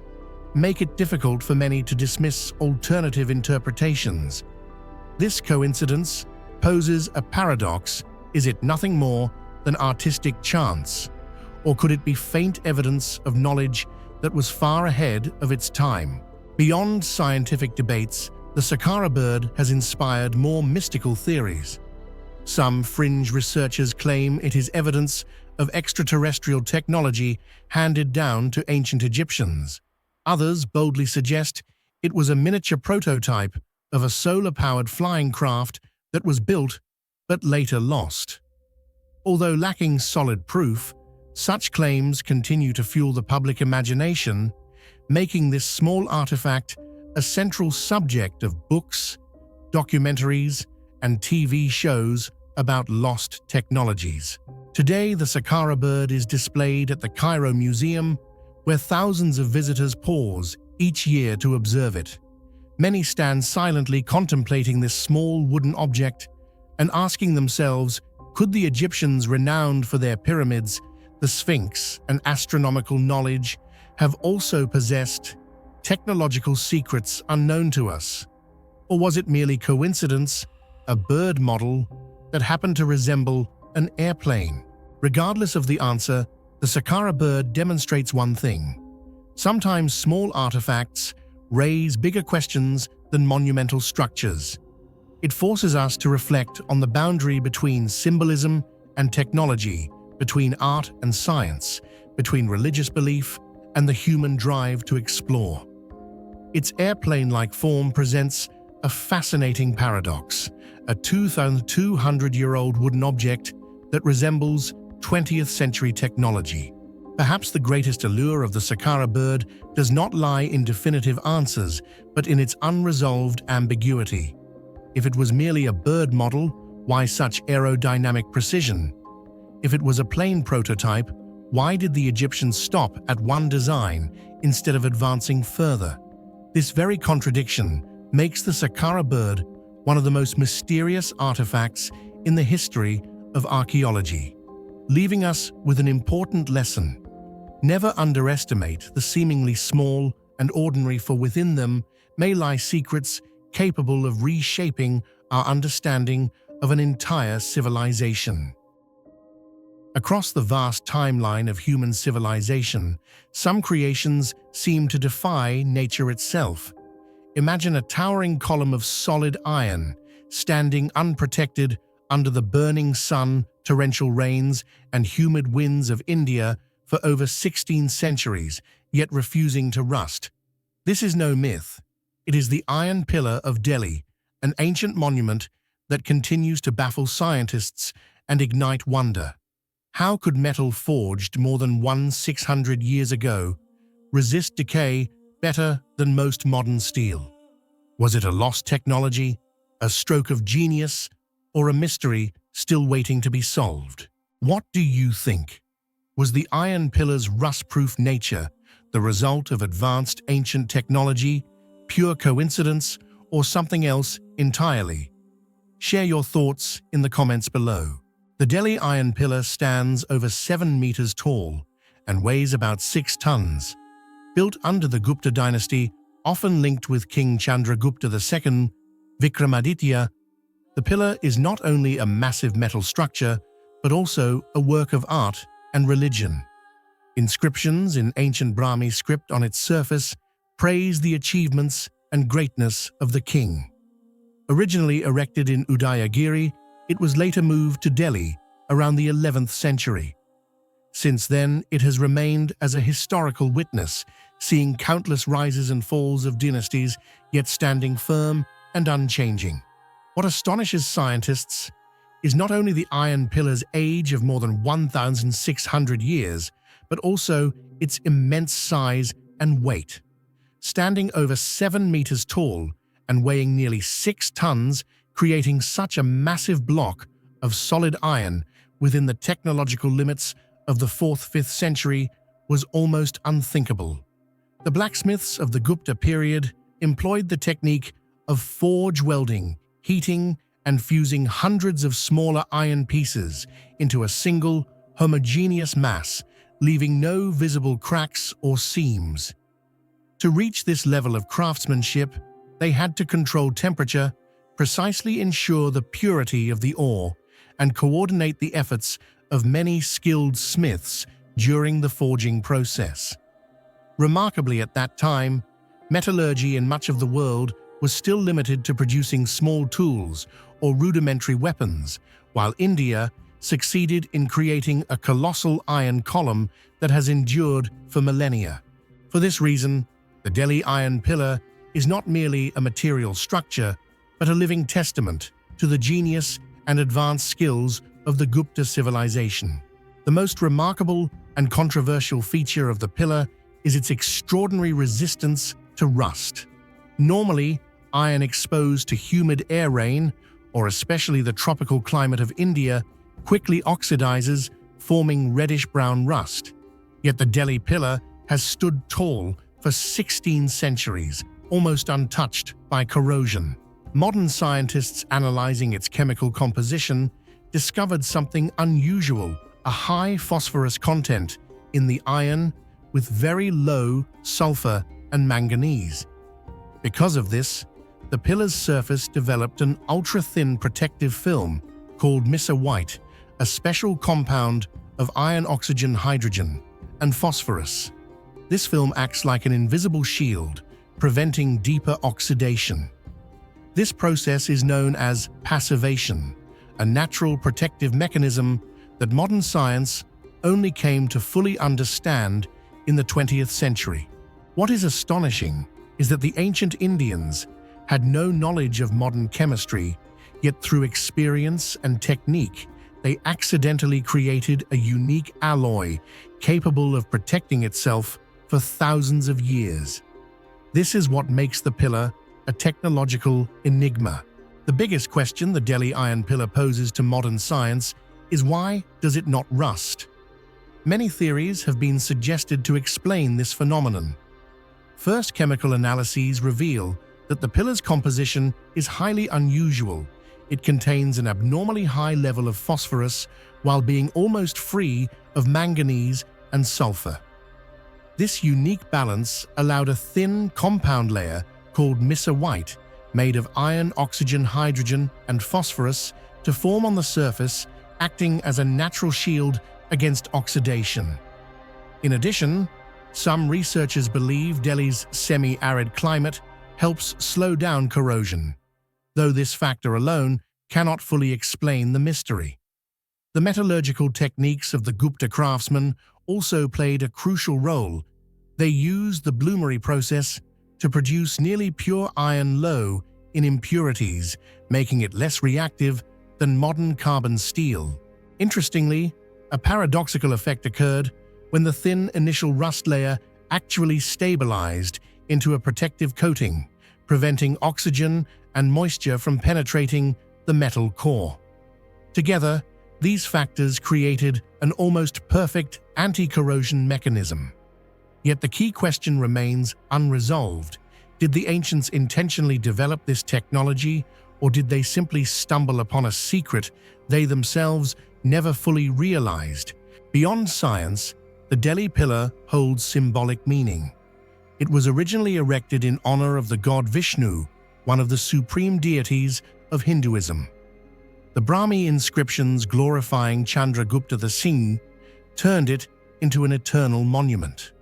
make it difficult for many to dismiss alternative interpretations. This coincidence poses a paradox. Is it nothing more than artistic chance, or could it be faint evidence of knowledge that was far ahead of its time? Beyond scientific debates, the Saqqara bird has inspired more mystical theories. Some fringe researchers claim it is evidence of extraterrestrial technology handed down to ancient Egyptians. Others boldly suggest It was a miniature prototype of a solar-powered flying craft that was built but later lost. Although lacking solid proof, such claims continue to fuel the public imagination, making this small artifact a central subject of books, documentaries, and TV shows about lost technologies. Today, the Saqqara bird is displayed at the Cairo Museum, where thousands of visitors pause each year to observe it. Many stand silently contemplating this small wooden object and asking themselves, could the Egyptians renowned for their pyramids, the Sphinx, and astronomical knowledge have also possessed technological secrets unknown to us? Or was it merely coincidence, a bird model that happened to resemble an airplane? Regardless of the answer, the Saqqara bird demonstrates one thing. Sometimes small artifacts raise bigger questions than monumental structures. It forces us to reflect on the boundary between symbolism and technology, between art and science, between religious belief and the human drive to explore. Its airplane-like form presents a fascinating paradox, a 2,200-year-old wooden object that resembles 20th century technology. Perhaps the greatest allure of the Saqqara bird does not lie in definitive answers, but in its unresolved ambiguity. If it was merely a bird model, why such aerodynamic precision? If it was a plane prototype, why did the Egyptians stop at one design instead of advancing further? This very contradiction makes the Saqqara bird one of the most mysterious artifacts in the history of archaeology, leaving us with an important lesson. Never underestimate the seemingly small and ordinary, for within them may lie secrets capable of reshaping our understanding of an entire civilization. Across the vast timeline of human civilization, some creations seem to defy nature itself. Imagine a towering column of solid iron, standing unprotected under the burning sun, torrential rains, and humid winds of India for over 16 centuries, yet refusing to rust. This is no myth. It is the Iron Pillar of Delhi, an ancient monument that continues to baffle scientists and ignite wonder. How could metal forged more than 1,600 years ago resist decay better than most modern steel? Was it a lost technology, a stroke of genius, or a mystery still waiting to be solved? What do you think? Was the Iron Pillar's rust-proof nature the result of advanced ancient technology, pure coincidence, or something else entirely? Share your thoughts in the comments below. The Delhi Iron Pillar stands over 7 meters tall and weighs about 6 tons. Built under the Gupta dynasty, often linked with King Chandragupta II, Vikramaditya, the pillar is not only a massive metal structure, but also a work of art and religion. Inscriptions in ancient Brahmi script on its surface praise the achievements and greatness of the king. Originally erected in Udayagiri, it was later moved to Delhi around the 11th century. Since then, it has remained as a historical witness, seeing countless rises and falls of dynasties, yet standing firm and unchanging. What astonishes scientists is not only the Iron Pillar's age of more than 1,600 years, but also its immense size and weight. Standing over 7 meters tall and weighing nearly 6 tons, creating such a massive block of solid iron within the technological limits of the 4th–5th century was almost unthinkable. The blacksmiths of the Gupta period employed the technique of forge welding, heating, and fusing hundreds of smaller iron pieces into a single, homogeneous mass, leaving no visible cracks or seams. To reach this level of craftsmanship, they had to control temperature, precisely ensure the purity of the ore, and coordinate the efforts of many skilled smiths during the forging process. Remarkably, at that time, metallurgy in much of the world was still limited to producing small tools or rudimentary weapons, while India succeeded in creating a colossal iron column that has endured for millennia. For this reason, the Delhi Iron Pillar is not merely a material structure, but a living testament to the genius and advanced skills of the Gupta civilization. The most remarkable and controversial feature of the pillar is its extraordinary resistance to rust. Normally, iron exposed to humid air rain, or especially the tropical climate of India, quickly oxidizes, forming reddish-brown rust. Yet the Delhi pillar has stood tall for 16 centuries, almost untouched by corrosion. Modern scientists analyzing its chemical composition discovered something unusual: a high phosphorus content in the iron with very low sulfur and manganese. Because of this, the pillar's surface developed an ultra-thin protective film called Mesa White, a special compound of iron, oxygen, hydrogen, and phosphorus. This film acts like an invisible shield, preventing deeper oxidation. This process is known as passivation, a natural protective mechanism that modern science only came to fully understand in the 20th century. What is astonishing is that the ancient Indians had no knowledge of modern chemistry, yet through experience and technique, they accidentally created a unique alloy capable of protecting itself for thousands of years. This is what makes the pillar a technological enigma. The biggest question the Delhi iron pillar poses to modern science is, why does it not rust? Many theories have been suggested to explain this phenomenon. First, chemical analyses reveal that the pillar's composition is highly unusual. It contains an abnormally high level of phosphorus while being almost free of manganese and sulfur. This unique balance allowed a thin compound layer called Mesa White, made of iron, oxygen, hydrogen, and phosphorus, to form on the surface, acting as a natural shield against oxidation. In addition, some researchers believe Delhi's semi-arid climate helps slow down corrosion, though this factor alone cannot fully explain the mystery. The metallurgical techniques of the Gupta craftsmen also played a crucial role. They used the bloomery process to produce nearly pure iron low in impurities, making it less reactive than modern carbon steel. Interestingly, a paradoxical effect occurred when the thin initial rust layer actually stabilized into a protective coating, preventing oxygen and moisture from penetrating the metal core. Together, these factors created an almost perfect anti-corrosion mechanism. Yet the key question remains unresolved. Did the ancients intentionally develop this technology, or did they simply stumble upon a secret they themselves never fully realized? Beyond science, the Delhi pillar holds symbolic meaning. It was originally erected in honor of the god Vishnu, one of the supreme deities of Hinduism. The Brahmi inscriptions glorifying Chandragupta the Singh turned it into an eternal monument.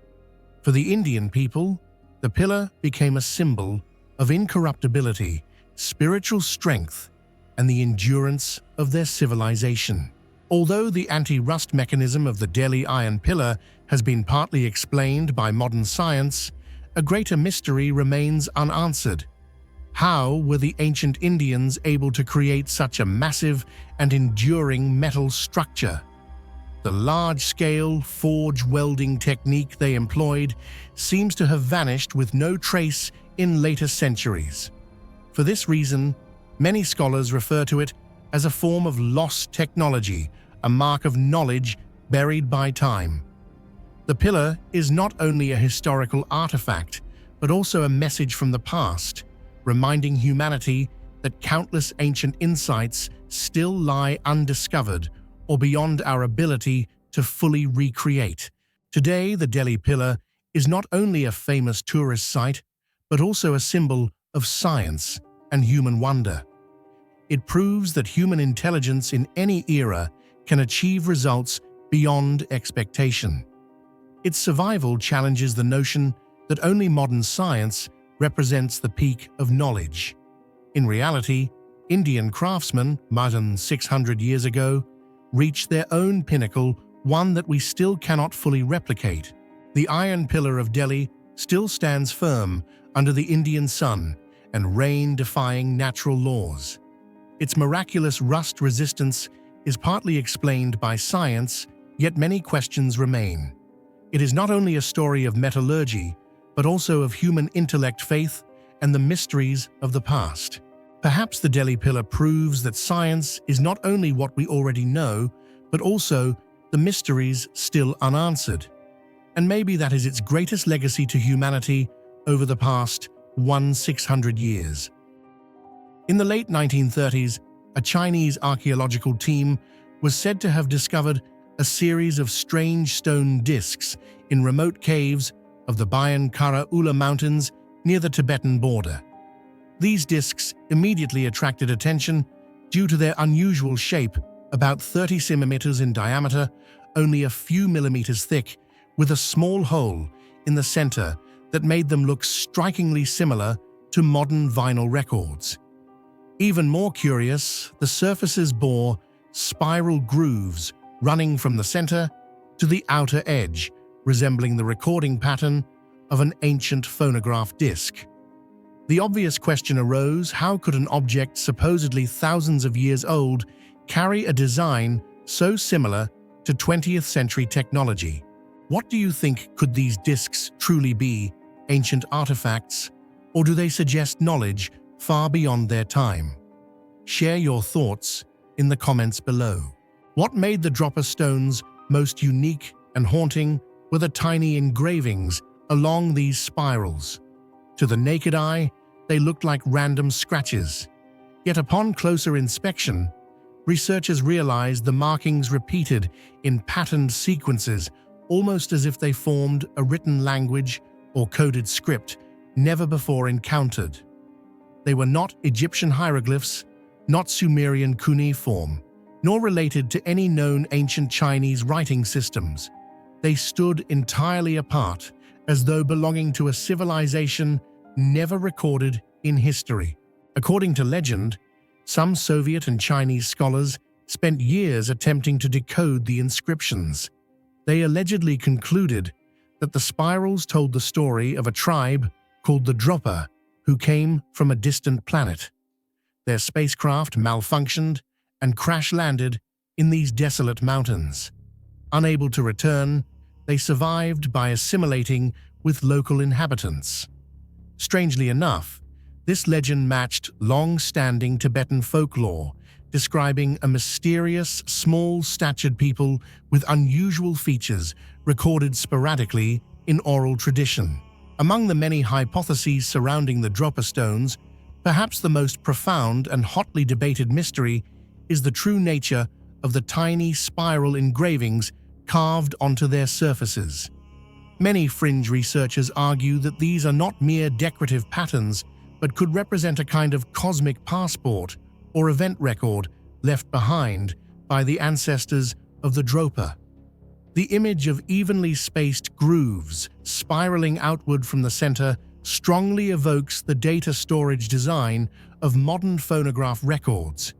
For the Indian people, the pillar became a symbol of incorruptibility, spiritual strength, and the endurance of their civilization. Although the anti-rust mechanism of the Delhi iron pillar has been partly explained by modern science, a greater mystery remains unanswered. How were the ancient Indians able to create such a massive and enduring metal structure? The large-scale forge welding technique they employed seems to have vanished with no trace in later centuries. For this reason, many scholars refer to it as a form of lost technology, a mark of knowledge buried by time. The pillar is not only a historical artifact, but also a message from the past, reminding humanity that countless ancient insights still lie undiscovered or beyond our ability to fully recreate. Today, the Delhi pillar is not only a famous tourist site, but also a symbol of science and human wonder. It proves that human intelligence in any era can achieve results beyond expectation. Its survival challenges the notion that only modern science represents the peak of knowledge. In reality, Indian craftsmen, more than 600 years ago, reached their own pinnacle, one that we still cannot fully replicate. The Iron Pillar of Delhi still stands firm, under the Indian sun and rain-defying natural laws. Its miraculous rust resistance is partly explained by science, yet many questions remain. It is not only a story of metallurgy, but also of human intellect, faith, and the mysteries of the past. Perhaps the Delhi Pillar proves that science is not only what we already know, but also the mysteries still unanswered. And maybe that is its greatest legacy to humanity over the past 600 years. In the late 1930s, a Chinese archaeological team was said to have discovered a series of strange stone discs in remote caves of the Bayan Kara Ula Mountains near the Tibetan border. These discs immediately attracted attention due to their unusual shape, about 30 centimeters in diameter, only a few millimeters thick, with a small hole in the center that made them look strikingly similar to modern vinyl records. Even more curious, the surfaces bore spiral grooves running from the center to the outer edge, resembling the recording pattern of an ancient phonograph disc. The obvious question arose: how could an object supposedly thousands of years old carry a design so similar to 20th century technology? What do you think? Could these discs truly be ancient artifacts, or do they suggest knowledge far beyond their time? Share your thoughts in the comments below. What made the dropper stones most unique and haunting were the tiny engravings along these spirals. To the naked eye, they looked like random scratches. Yet upon closer inspection, researchers realized the markings repeated in patterned sequences, almost as if they formed a written language or coded script never before encountered. They were not Egyptian hieroglyphs, not Sumerian cuneiform, nor related to any known ancient Chinese writing systems. They stood entirely apart, as though belonging to a civilization never recorded in history. According to legend, some Soviet and Chinese scholars spent years attempting to decode the inscriptions. They allegedly concluded that the spirals told the story of a tribe called the Dropper, who came from a distant planet. Their spacecraft malfunctioned and crash-landed in these desolate mountains. Unable to return, they survived by assimilating with local inhabitants. Strangely enough, this legend matched long-standing Tibetan folklore, describing a mysterious, small-statured people with unusual features recorded sporadically in oral tradition. Among the many hypotheses surrounding the dropper stones, perhaps the most profound and hotly debated mystery is the true nature of the tiny spiral engravings carved onto their surfaces. Many fringe researchers argue that these are not mere decorative patterns, but could represent a kind of cosmic passport or event record left behind by the ancestors of the Dropper. The image of evenly spaced grooves spiraling outward from the center strongly evokes the data storage design of modern phonograph records,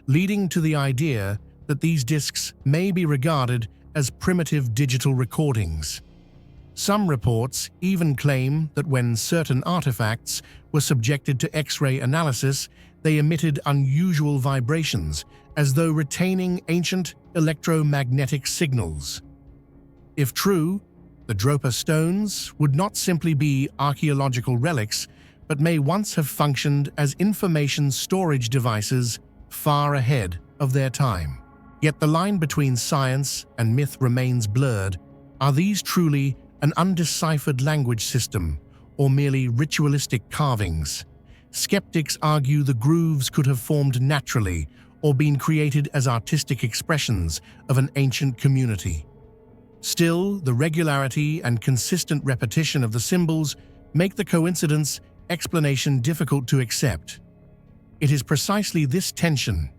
leading to the idea that these discs may be regarded as primitive digital recordings. Some reports even claim that when certain artifacts were subjected to X-ray analysis, they emitted unusual vibrations, as though retaining ancient electromagnetic signals. If true, the Dropper stones would not simply be archaeological relics, but may once have functioned as information storage devices far ahead of their time. Yet the line between science and myth remains blurred. Are these truly an undeciphered language system, or merely ritualistic carvings? Skeptics argue the grooves could have formed naturally or been created as artistic expressions of an ancient community. Still, the regularity and consistent repetition of the symbols make the coincidence explanation difficult to accept. It is precisely this tension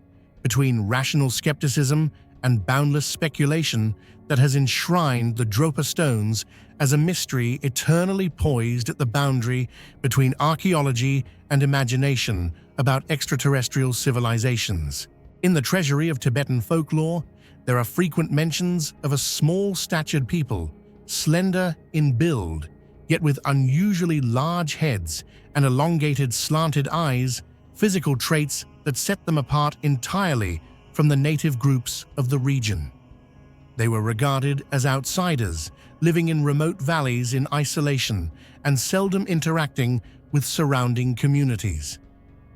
between rational skepticism and boundless speculation that has enshrined the Dropper stones as a mystery eternally poised at the boundary between archaeology and imagination about extraterrestrial civilizations. In the treasury of Tibetan folklore, there are frequent mentions of a small-statured people, slender in build, yet with unusually large heads and elongated slanted eyes, physical traits that set them apart entirely from the native groups of the region. They were regarded as outsiders, living in remote valleys in isolation and seldom interacting with surrounding communities.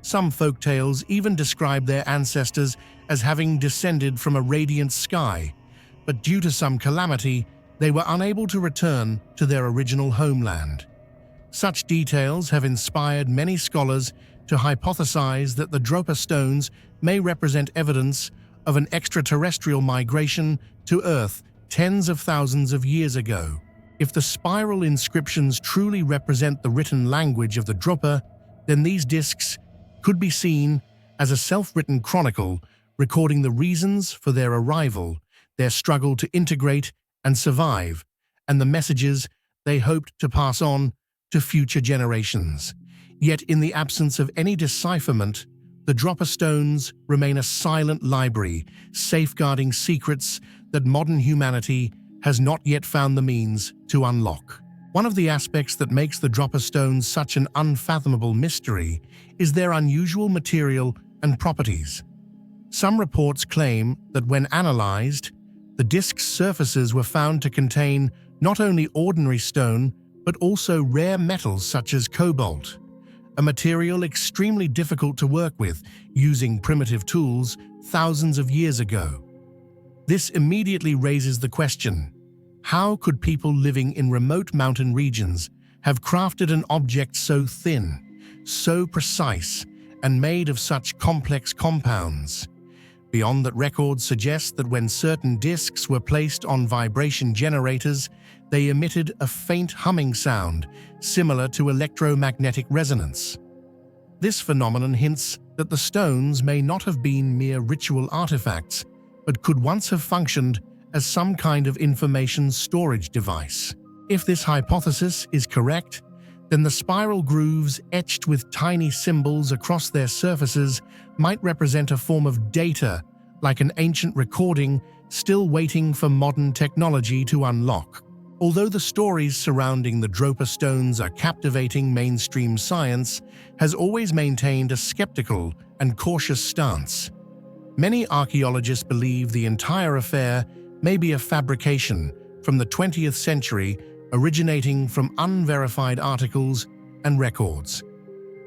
Some folktales even describe their ancestors as having descended from a radiant sky, but due to some calamity, they were unable to return to their original homeland. Such details have inspired many scholars to hypothesize that the Dropa stones may represent evidence of an extraterrestrial migration to Earth tens of thousands of years ago. If the spiral inscriptions truly represent the written language of the Dropa, then these discs could be seen as a self-written chronicle recording the reasons for their arrival, their struggle to integrate and survive, and the messages they hoped to pass on to future generations. Yet in the absence of any decipherment, the Dropa stones remain a silent library, safeguarding secrets that modern humanity has not yet found the means to unlock. One of the aspects that makes the Dropa stones such an unfathomable mystery is their unusual material and properties. Some reports claim that when analyzed, the disc's surfaces were found to contain not only ordinary stone, but also rare metals such as cobalt, a material extremely difficult to work with using primitive tools thousands of years ago. This immediately raises the question: how could people living in remote mountain regions have crafted an object so thin, so precise, and made of such complex compounds? Beyond that, records suggest that when certain discs were placed on vibration generators, they emitted a faint humming sound similar to electromagnetic resonance. This phenomenon hints that the stones may not have been mere ritual artifacts, but could once have functioned as some kind of information storage device. If this hypothesis is correct, then the spiral grooves etched with tiny symbols across their surfaces might represent a form of data, like an ancient recording still waiting for modern technology to unlock. Although the stories surrounding the Dropa stones are captivating, mainstream science has always maintained a skeptical and cautious stance. Many archaeologists believe the entire affair may be a fabrication from the 20th century, originating from unverified articles and records.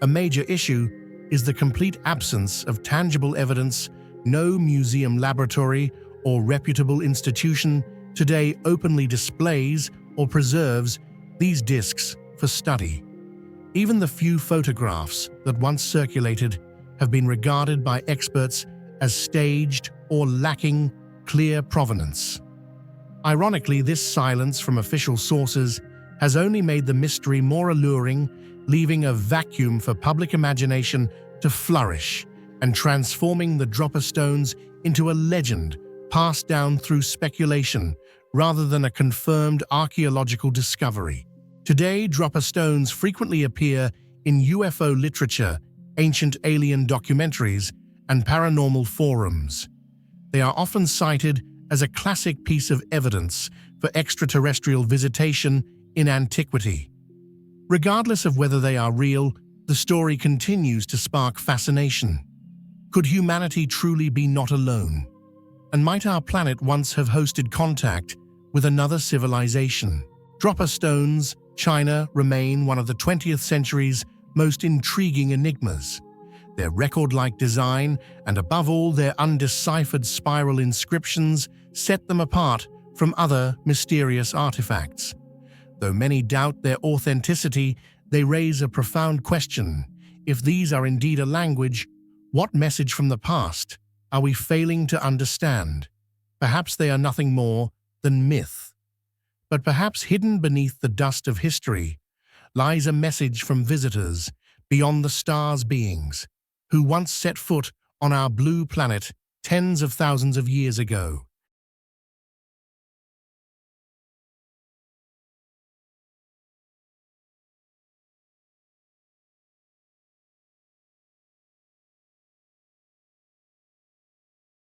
A major issue is the complete absence of tangible evidence. No museum, laboratory, or reputable institution today openly displays or preserves these discs for study. Even the few photographs that once circulated have been regarded by experts as staged or lacking clear provenance. Ironically, this silence from official sources has only made the mystery more alluring, leaving a vacuum for public imagination to flourish and transforming the Dropa stones into a legend passed down through speculation rather than a confirmed archaeological discovery. Today, Dropa stones frequently appear in UFO literature, ancient alien documentaries, and paranormal forums. They are often cited as a classic piece of evidence for extraterrestrial visitation in antiquity. Regardless of whether they are real, the story continues to spark fascination. Could humanity truly be not alone? And might our planet once have hosted contact with another civilization? Dropa stones, China, remain one of the 20th century's most intriguing enigmas. Their record-like design and, above all, their undeciphered spiral inscriptions set them apart from other mysterious artifacts. Though many doubt their authenticity, they raise a profound question. If these are indeed a language, what message from the past are we failing to understand? Perhaps they are nothing more than myth. But perhaps hidden beneath the dust of history lies a message from visitors beyond the stars, beings who once set foot on our blue planet tens of thousands of years ago.